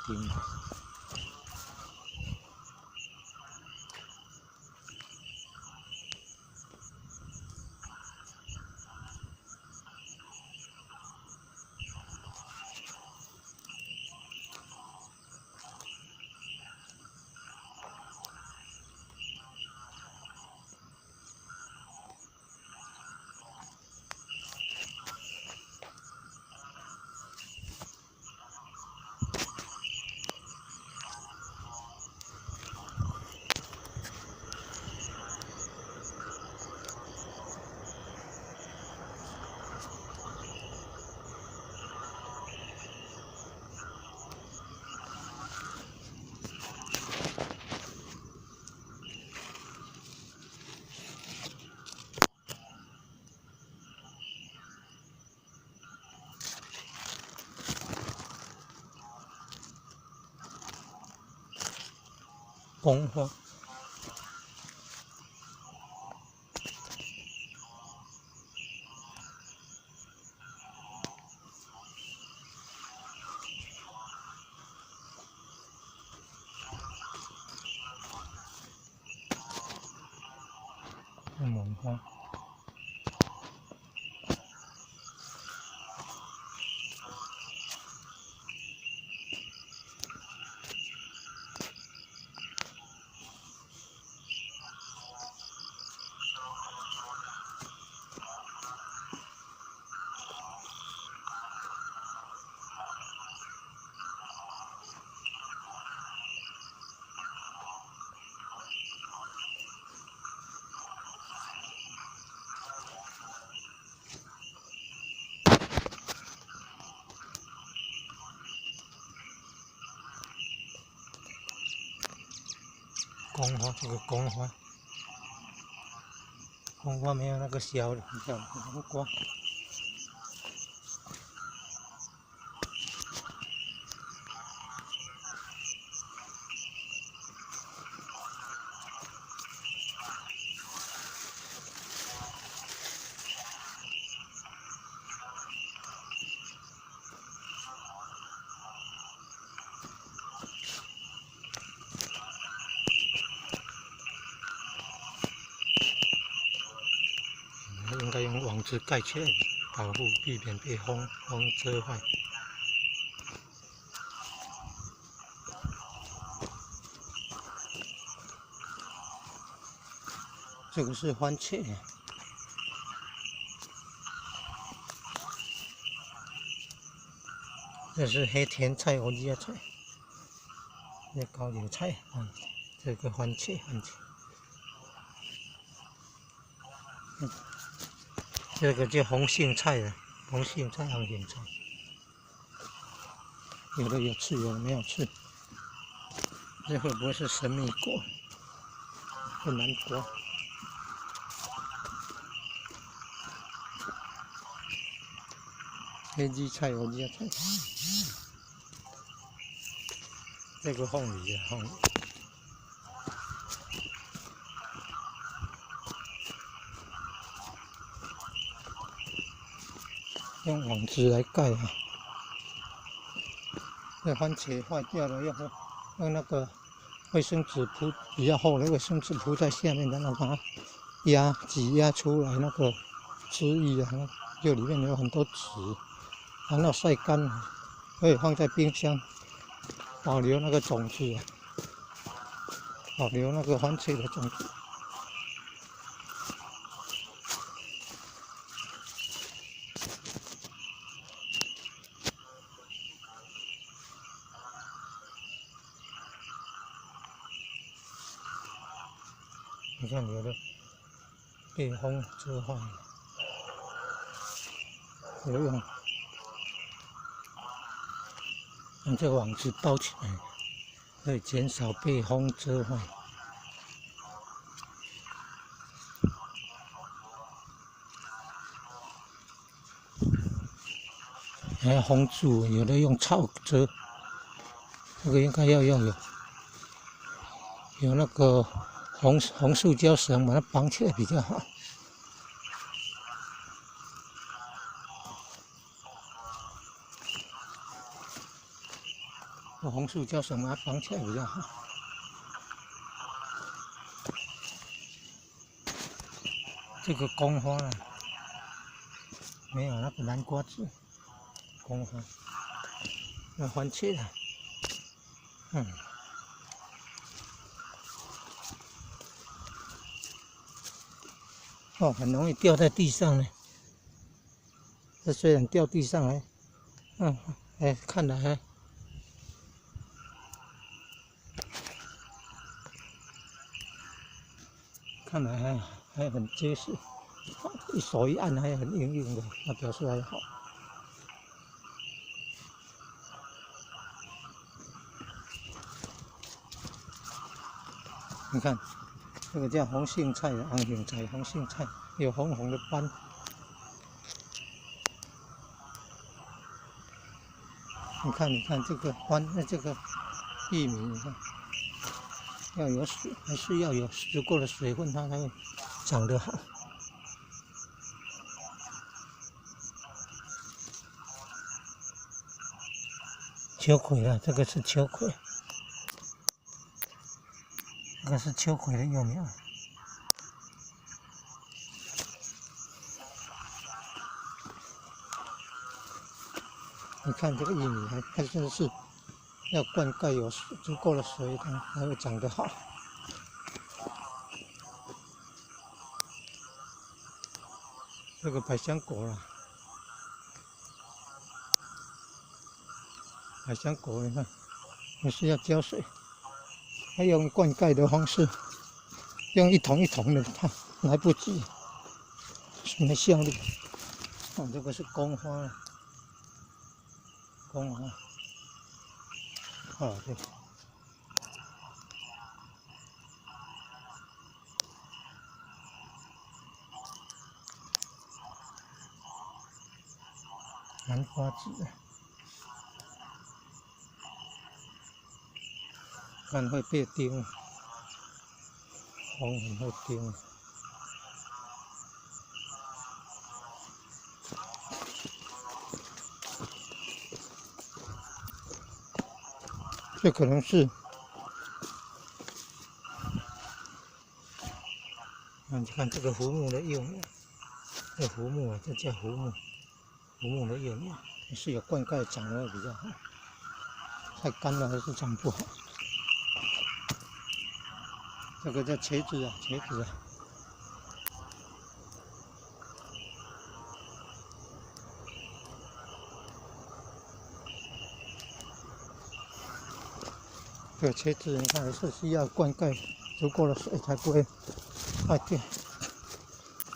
丁。红花。红花。公花，这个公花，公花没有那个小的，小的不光。应该用网子盖起来，保护，避免被风遮坏。这个是番茄，这是黑甜菜、欧吉亚菜，这高丽菜，这个番茄。这个叫红杏菜的，红杏菜。有的有刺，有的没有刺。这会不会是神秘果？是南瓜。黑鸡菜、欧吉亚菜。这个凤梨啊，凤梨。用网子来盖啊。这番茄坏掉了，用那个卫生纸铺比较厚的卫生纸铺在下面，然后把它挤压出来那个汁液啊，就里面有很多籽，然后晒干了，可以放在冰箱保留那个种子，保留那个番茄的种子。你看有的被风遮坏了，有用这个网子包起来，可以减少被风遮坏。还要封住，有的用草遮，这个应该要用有那个红塑胶绳把它绑起来比较好。这红树叫什么？绑起来比较好。这个宫花啊，没有那个南瓜子，宫花，那番茄啊，哦，很容易掉在地上呢。这虽然掉地上来，看来还很结实，一手一按还很硬硬的，那表示还好。你看，这个叫红杏菜的红杏菜，红杏菜有红红的斑。你看这个斑，这个玉米，你看要有水，还是要有足够的水分，它才会长得好。秋葵啊，这个是秋葵，这个是秋葵的幼苗。你看这个玉米还真的是要灌溉有足够的水，它才会长得好。这个百香果啦，百香果你看也是要浇水，还用灌溉的方式，用一桶一桶的，它来不及，没效率。这个是宫花，宫花，对。南瓜子，看会被丢，红很会丢。这可能是，你看这个槲木的幼苗，这槲木啊，这叫槲木，槲木的幼苗也是有灌溉长得比较好，太干了还是长不好。这个叫茄子啊，茄子啊。这个茄子你看还是需要灌溉足够的水才不会坏掉。